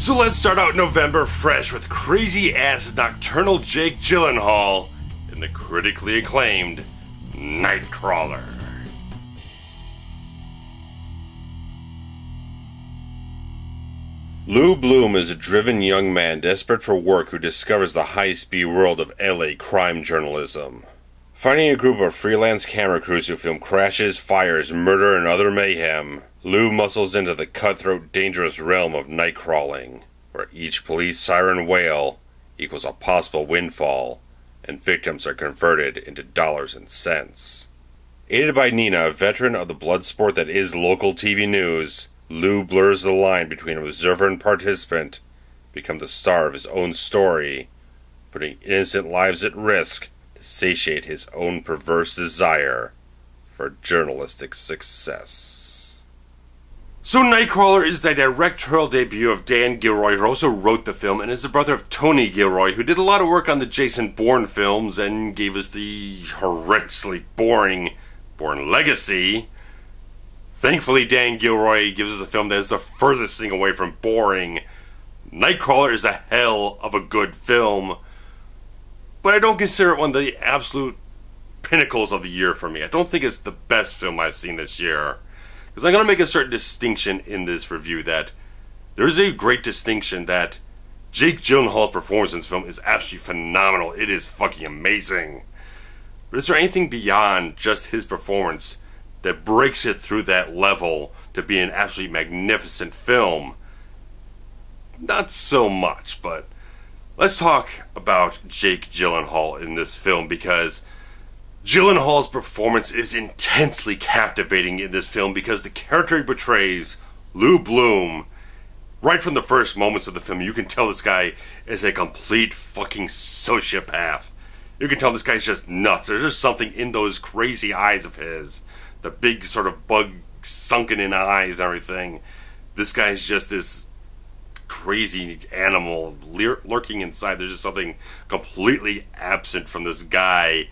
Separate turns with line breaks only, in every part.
So let's start out November fresh with crazy-ass nocturnal Jake Gyllenhaal in the critically acclaimed Nightcrawler. Lou Bloom is a driven young man desperate for work who discovers the high-speed world of LA crime journalism. Finding a group of freelance camera crews who film crashes, fires, murder, and other mayhem, Lou muscles into the cutthroat, dangerous realm of night crawling, where each police siren wail equals a possible windfall, and victims are converted into dollars and cents. Aided by Nina, a veteran of the blood sport that is local TV news, Lou blurs the line between observer and participant, become the star of his own story, putting innocent lives at risk to satiate his own perverse desire for journalistic success. So Nightcrawler is the directorial debut of Dan Gilroy, who also wrote the film, and is the brother of Tony Gilroy, who did a lot of work on the Jason Bourne films and gave us the horrendously boring Bourne Legacy. Thankfully, Dan Gilroy gives us a film that is the furthest thing away from boring. Nightcrawler is a hell of a good film, but I don't consider it one of the absolute pinnacles of the year for me. I don't think it's the best film I've seen this year. Because I'm going to make a certain distinction in this review that there is a great distinction that Jake Gyllenhaal's performance in this film is absolutely phenomenal. It is fucking amazing. But is there anything beyond just his performance that breaks it through that level to be an absolutely magnificent film? Not so much, but let's talk about Jake Gyllenhaal in this film, because Gyllenhaal's performance is intensely captivating in this film, because the character he portrays, Lou Bloom, right from the first moments of the film, you can tell this guy is a complete fucking sociopath. You can tell this guy's just nuts. There's just something in those crazy eyes of his. The big sort of bug sunken in eyes and everything. This guy's just this crazy animal lurking inside. There's just something completely absent from this guy.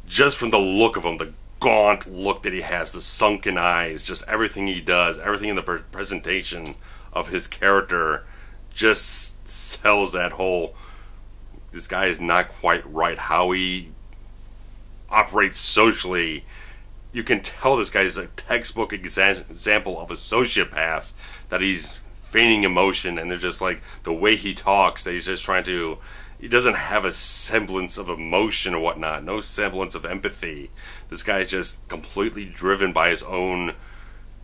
Just from the look of him, the gaunt look that he has, the sunken eyes, just everything he does, everything in the presentation of his character just sells that whole, this guy is not quite right. How he operates socially, you can tell this guy is a textbook example of a sociopath, that he's feigning emotion, and they're just like the way he talks, that he's just trying to, he doesn't have a semblance of emotion or whatnot, no semblance of empathy. This guy is just completely driven by his own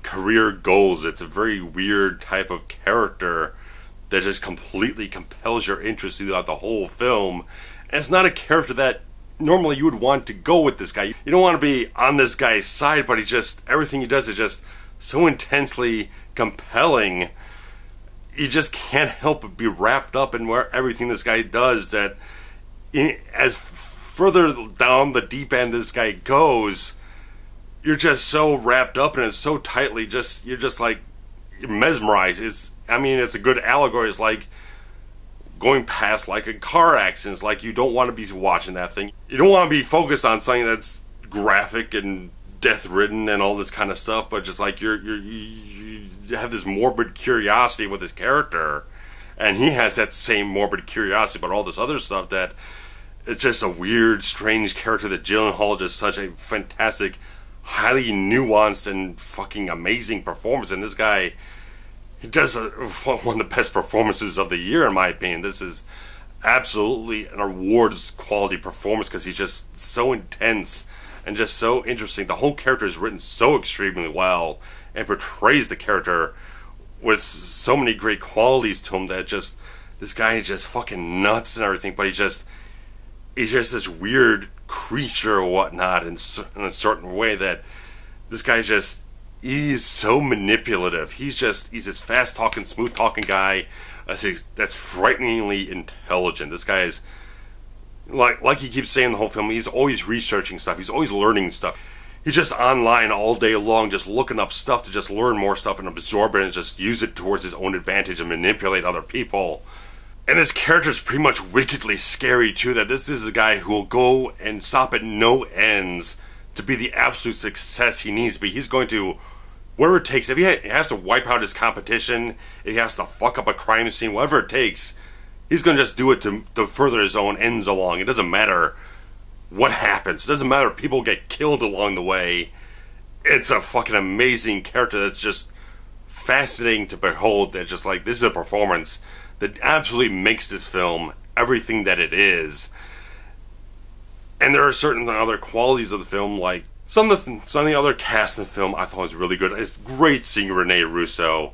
career goals. It's a very weird type of character that just completely compels your interest throughout the whole film. And it's not a character that normally you would want to go with this guy. You don't want to be on this guy's side, but he just, everything he does is just so intensely compelling. You just can't help but be wrapped up in where everything this guy does, that as further down the deep end this guy goes, you're just so wrapped up in it so tightly, you're just like, you're mesmerized. It's a good allegory. It's like going past like a car accident. It's like you don't want to be watching that thing. You don't want to be focused on something that's graphic and death-ridden and all this kind of stuff, but just like you have this morbid curiosity with his character, and he has that same morbid curiosity about all this other stuff. That it's just a weird, strange character that Gyllenhaal just such a fantastic, highly nuanced and fucking amazing performance. And this guy, he does one of the best performances of the year in my opinion. This is absolutely an awards quality performance, because he's just so intense and just so interesting. The whole character is written so extremely well and portrays the character with so many great qualities to him, that just, this guy is just fucking nuts and everything, but he's just this weird creature or whatnot in a certain way, that this guy just, he's so manipulative. He's this fast talking, smooth talking guy that's frighteningly intelligent. This guy is, like he keeps saying the whole film, he's always researching stuff, he's always learning stuff. He's just online all day long, just looking up stuff to just learn more stuff and absorb it and just use it towards his own advantage and manipulate other people. And this character is pretty much wickedly scary too, that this is a guy who will go and stop at no ends to be the absolute success he needs to be. He's going to whatever it takes. If he has to wipe out his competition, if he has to fuck up a crime scene, whatever it takes, he's going to just do it to further his own ends along. It doesn't matter what happens. It doesn't matter if people get killed along the way. It's a fucking amazing character that's just fascinating to behold. That just like, this is a performance that absolutely makes this film everything that it is. And there are certain other qualities of the film, like some of the other cast in the film I thought was really good. It's great seeing Rene Russo.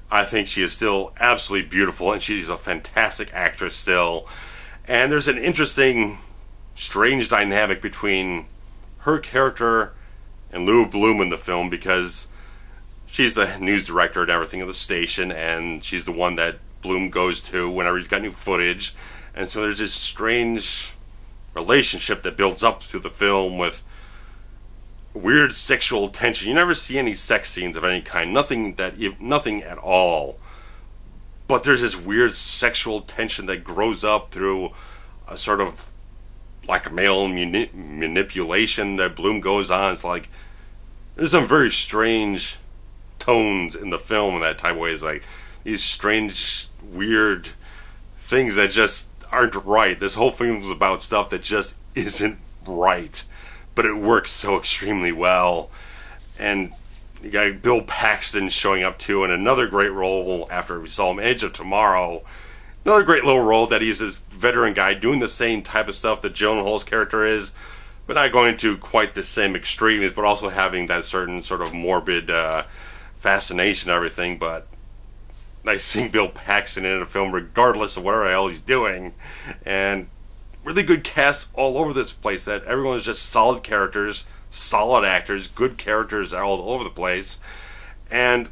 I think she is still absolutely beautiful, and she's a fantastic actress still. And there's an interesting, strange dynamic between her character and Lou Bloom in the film, because she's the news director and everything of the station, and she's the one that Bloom goes to whenever he's got new footage. And so there's this strange relationship that builds up through the film with weird sexual tension. You never see any sex scenes of any kind, nothing at all. But there's this weird sexual tension that grows up through a sort of like male manipulation that Bloom goes on. It's like, there's some very strange tones in the film in that type of way. It's like these strange, weird things that just aren't right. This whole film is about stuff that just isn't right, but it works so extremely well. And you got Bill Paxton showing up too, in another great role after we saw him Edge of Tomorrow. Another great little role that he's this veteran guy doing the same type of stuff that Gyllenhaal's character is, but not going to quite the same extremes, but also having that certain sort of morbid fascination and everything. But nice seeing Bill Paxton in a film regardless of whatever the hell he's doing. And really good cast all over this place, that everyone is just solid characters, solid actors, good characters all over the place. And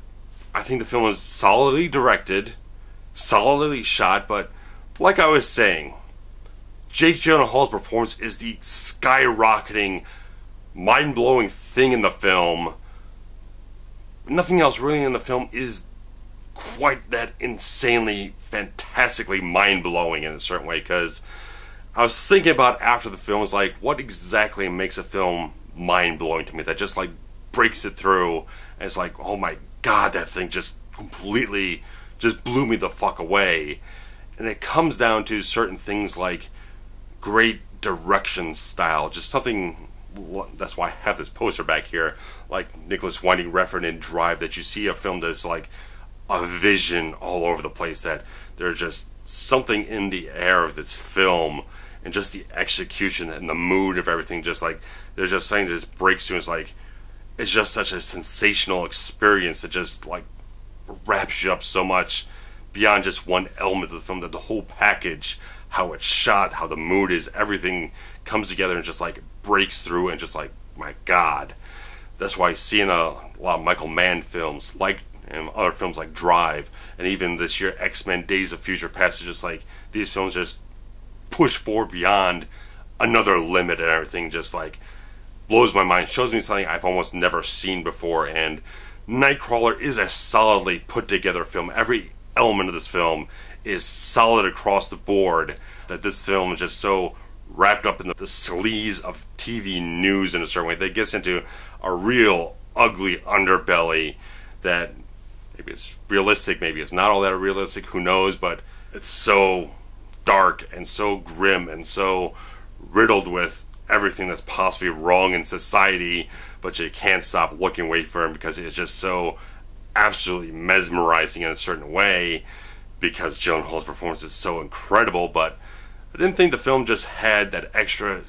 I think the film is solidly directed, solidly shot, but like I was saying, Jake Gyllenhaal's performance is the skyrocketing, mind-blowing thing in the film. Nothing else really in the film is quite that insanely, fantastically mind-blowing in a certain way, because I was thinking about after the film, is like, what exactly makes a film mind-blowing to me, that just like breaks it through, and it's like, oh my god, that thing just completely just blew me the fuck away. And it comes down to certain things like great direction style, just something. That's why I have this poster back here, like Nicholas Winding Refn in Drive, that you see a film that's like a vision all over the place, that there's just something in the air of this film, and just the execution and the mood of everything, just like there's just something that just breaks through. It's like, it's just such a sensational experience that just like wraps you up so much beyond just one element of the film, that the whole package, how it's shot, how the mood is, everything comes together and just like breaks through, and just like, my god. That's why seeing a lot of Michael Mann films, like, and other films like Drive, and even this year X-Men Days of Future Past, is just like, these films just push forward beyond another limit, and everything just like blows my mind, shows me something I've almost never seen before. And Nightcrawler is a solidly put together film. Every element of this film is solid across the board, that this film is just so wrapped up in the sleaze of TV news in a certain way that gets into a real ugly underbelly that maybe it's realistic, maybe it's not all that realistic, who knows, but it's so dark and so grim and so riddled with everything that's possibly wrong in society, but you can't stop looking away from it because it's just so absolutely mesmerizing in a certain way, because Gyllenhaal's performance is so incredible. But I didn't think the film just had that extra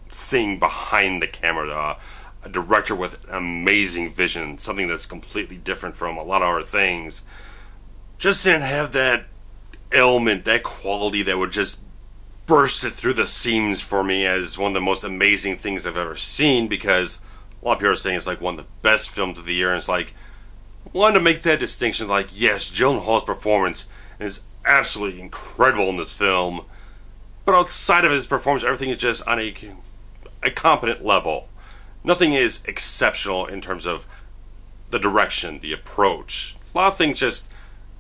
thing behind the camera, a director with an amazing vision, something that's completely different from a lot of other things. Just didn't have that element, that quality that would just burst it through the seams for me as one of the most amazing things I've ever seen, because a lot of people are saying it's like one of the best films of the year, and it's like, I wanted to make that distinction, like, yes, Gyllenhaal's performance is absolutely incredible in this film, but outside of his performance, everything is just on a competent level. Nothing is exceptional in terms of the direction, the approach. A lot of things just,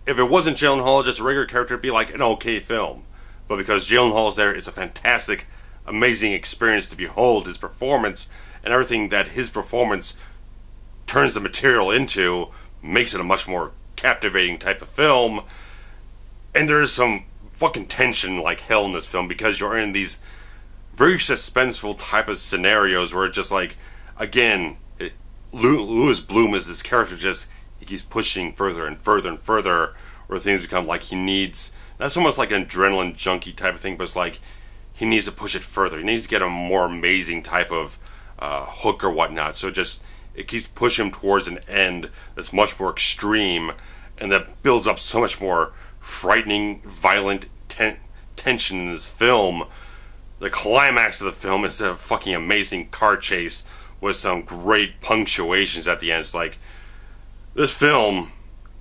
if it wasn't Gyllenhaal, just a regular character, it'd be like an okay film. But because Gyllenhaal's there, it's a fantastic, amazing experience to behold his performance, and everything that his performance turns the material into, makes it a much more captivating type of film. And there is some fucking tension like hell in this film, because you're in these very suspenseful type of scenarios where it's just like, again, Louis Bloom is this character, just he keeps pushing further and further and further, where things become like he needs, that's almost like an adrenaline junkie type of thing, but it's like he needs to push it further. He needs to get a more amazing type of hook or whatnot. So it keeps pushing him towards an end that's much more extreme, and that builds up so much more frightening, violent tension in this film. The climax of the film is a fucking amazing car chase with some great punctuations at the end. It's like, this film,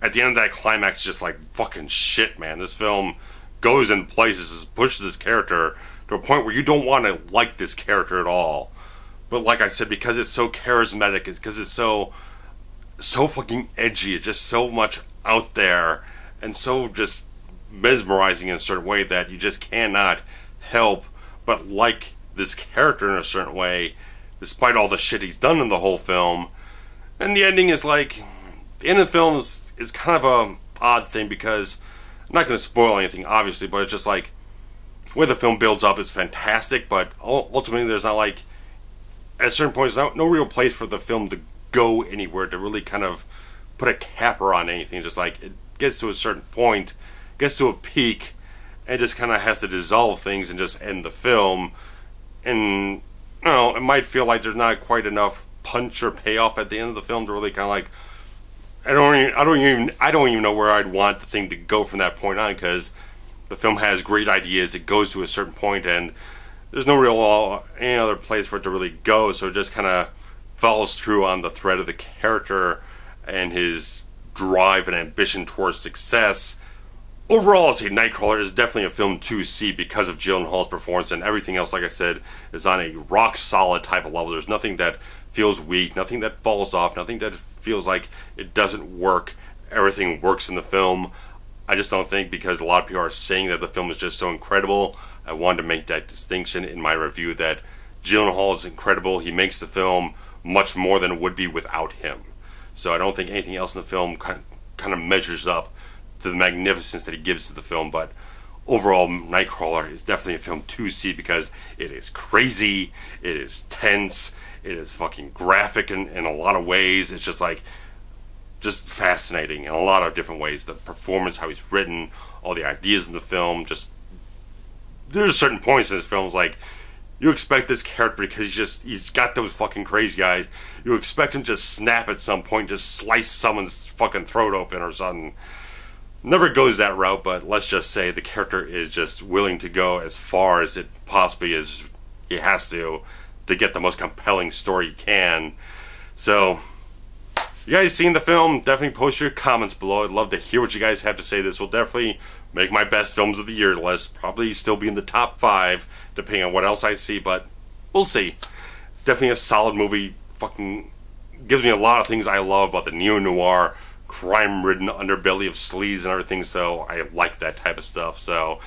at the end of that climax, is just like fucking shit, man. This film goes in places, pushes this character to a point where you don't want to like this character at all. But like I said, because it's so charismatic, because it's so fucking edgy, it's just so much out there, and so just mesmerizing in a certain way that you just cannot help but like this character in a certain way, despite all the shit he's done in the whole film. And the ending is like, the end of the film is kind of a odd thing, because I'm not going to spoil anything, obviously, but it's just like, the way the film builds up is fantastic, but ultimately there's not like, at a certain point, there's no real place for the film to go anywhere, to really kind of put a capper on anything. Just like, it gets to a certain point, gets to a peak, and just kind of has to dissolve things and just end the film. And, you know, it might feel like there's not quite enough punch or payoff at the end of the film to really kind of like, I don't even know where I'd want the thing to go from that point on, because the film has great ideas. It goes to a certain point, and there's no real any other place for it to really go. So it just kind of follows through on the thread of the character and his drive and ambition towards success. Overall, I'll say Nightcrawler is definitely a film to see because of Gyllenhaal's performance, and everything else, like I said, is on a rock solid type of level. There's nothing that feels weak, nothing that falls off, nothing that feels like it doesn't work. Everything works in the film. I just don't think, because a lot of people are saying that the film is just so incredible, I wanted to make that distinction in my review, that Gyllenhaal is incredible. He makes the film much more than it would be without him. So I don't think anything else in the film kind of measures up to the magnificence that he gives to the film. But overall, Nightcrawler is definitely a film to see, because it is crazy, it is tense, it is fucking graphic in a lot of ways. It's just like, just fascinating in a lot of different ways. The performance, how he's written, all the ideas in the film, just, there's certain points in this film, it's like, you expect this character, because he's got those fucking crazy eyes, you expect him to just snap at some point, just slice someone's fucking throat open or something. Never goes that route, but let's just say the character is just willing to go as far as it possibly is, he has to get the most compelling story he can. So, you guys seen the film? Definitely post your comments below. I'd love to hear what you guys have to say. This will definitely make my best films of the year list. Probably still be in the top 5, depending on what else I see, but we'll see. Definitely a solid movie. Fucking gives me a lot of things I love about the neo-noir, crime-ridden underbelly of sleaze and everything, so I like that type of stuff. So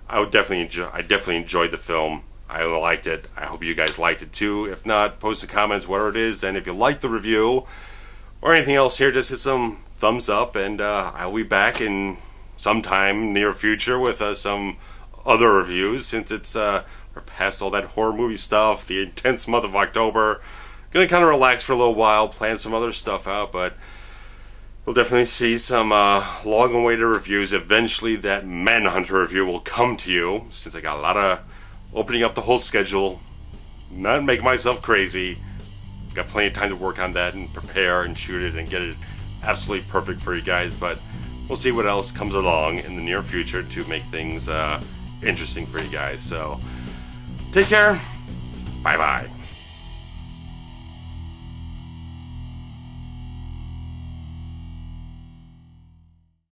I definitely enjoyed the film. I liked it. I hope you guys liked it too. If not, post in the comments whatever it is, and if you like the review or anything else here, just hit some thumbs up, and I'll be back in sometime near future with some other reviews, since it's we're past all that horror movie stuff, the intense month of October. Gonna kind of relax for a little while, plan some other stuff out, but we'll definitely see some long-awaited reviews. Eventually that Manhunter review will come to you, since I got a lot of opening up the whole schedule, not make myself crazy. Got plenty of time to work on that and prepare and shoot it and get it absolutely perfect for you guys, but we'll see what else comes along in the near future to make things interesting for you guys. So take care, bye bye.